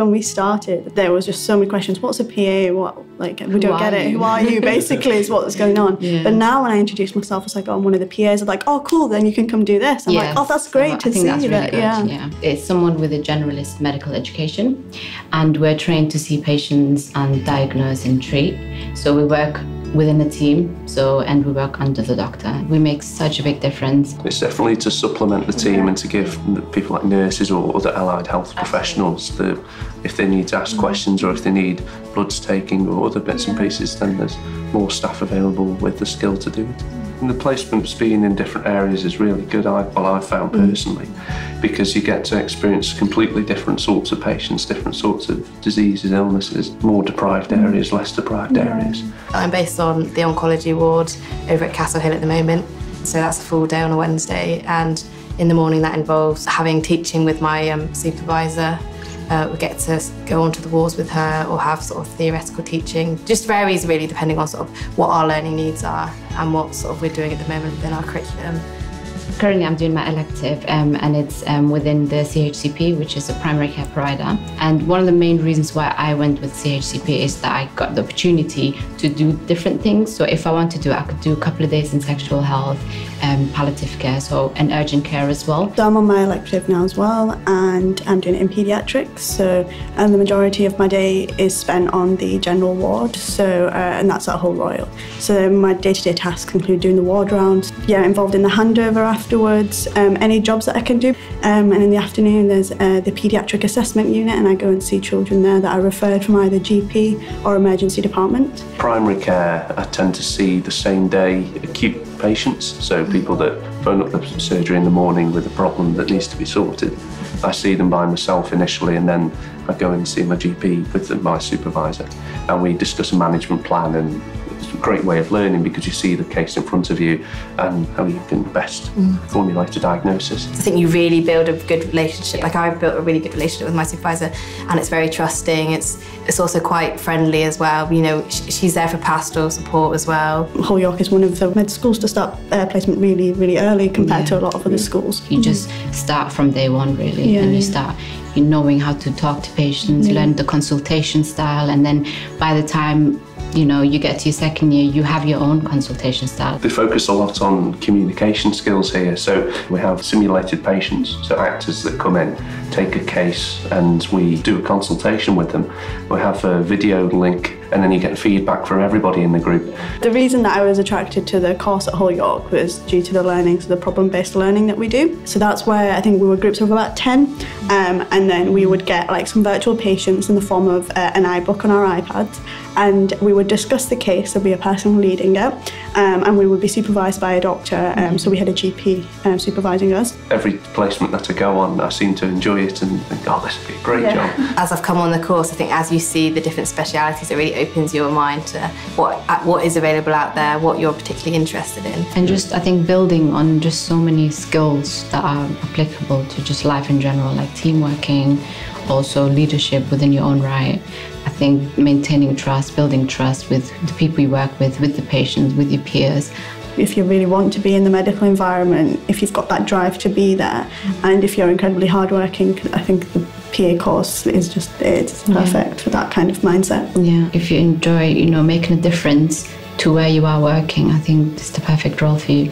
when we started, there was just so many questions. What's a PA? What, like, we don't get it. Who are you, basically, is what's going on. Yeah. But now when I introduce myself, it's like, oh, I'm one of the PAs. I'm like, oh, cool, then you can come do this. I'm like, oh, that's great to see that. Really yeah. It's someone with a generalist medical education, and we're trained to see patients and diagnose and treat. So we work within a team, and we work under the doctor. We make such a big difference. It's definitely to supplement the team and to give people like nurses or other allied health professionals if they need to ask questions or if they need bloods taking or other bits and pieces, then there's more staff available with the skill to do it. And the placements being in different areas is really good, I've found personally, because you get to experience completely different sorts of patients, different sorts of diseases, illnesses, more deprived areas, less deprived areas. I'm based on the oncology ward over at Castle Hill at the moment, so that's a full day on a Wednesday, and in the morning that involves having teaching with my supervisor. We get to go onto the wards with her or have sort of theoretical teaching. Just varies really depending on sort of what our learning needs are and what sort of we're doing at the moment within our curriculum. Currently I'm doing my elective and it's within the CHCP, which is a primary care provider. And one of the main reasons why I went with CHCP is that I got the opportunity to do different things. So if I wanted to, I could do a couple of days in sexual health, palliative care, and urgent care as well. So I'm on my elective now as well, and I'm doing it in paediatrics. And the majority of my day is spent on the general ward, and that's at Hull Royal. So my day-to-day tasks include doing the ward rounds, involved in the handover afterwards, any jobs that I can do. And in the afternoon there's the paediatric assessment unit, and I go and see children there that are referred from either GP or emergency department. Primary care, I tend to see the same day acute patients, so people that phone up the surgery in the morning with a problem that needs to be sorted. I see them by myself initially, and then I go and see my GP with my supervisor, and we discuss a management plan. And it's a great way of learning because you see the case in front of you and how you can best formulate a diagnosis. I think you really build a good relationship. Like, I've built a really good relationship with my supervisor, and it's very trusting. It's also quite friendly as well. You know, she's there for pastoral support as well. Hull York is one of the med schools to start placement really, really early compared to a lot of other schools. You just start from day one, really, and you start knowing how to talk to patients, learn the consultation style, and then by the time you get to your second year, you have your own consultation style. They focus a lot on communication skills here. So we have simulated patients, so actors that come in, take a case, and we do a consultation with them. We have a video link, and then you get feedback from everybody in the group. The reason that I was attracted to the course at Hull York was due to the learning, so the problem-based learning that we do. So that's where I think we were groups of about 10, and then we would get like some virtual patients in the form of an iBook on our iPads, and we would discuss the case. There'd be a person leading it, and we would be supervised by a doctor, so we had a GP supervising us. Every placement that I go on, I seem to enjoy it and think, oh, this would be a great job. As I've come on the course, I think as you see the different specialities, it really opens your mind to what is available out there, what you're particularly interested in. And just, I think, building on just so many skills that are applicable to just life in general, like team working, also leadership within your own right. I think maintaining trust, building trust with the people you work with the patients, with your peers. If you really want to be in the medical environment, if you've got that drive to be there, and if you're incredibly hardworking, I think the PA course is just it's perfect for that kind of mindset. Yeah, if you enjoy, making a difference to where you are working, I think it's the perfect role for you.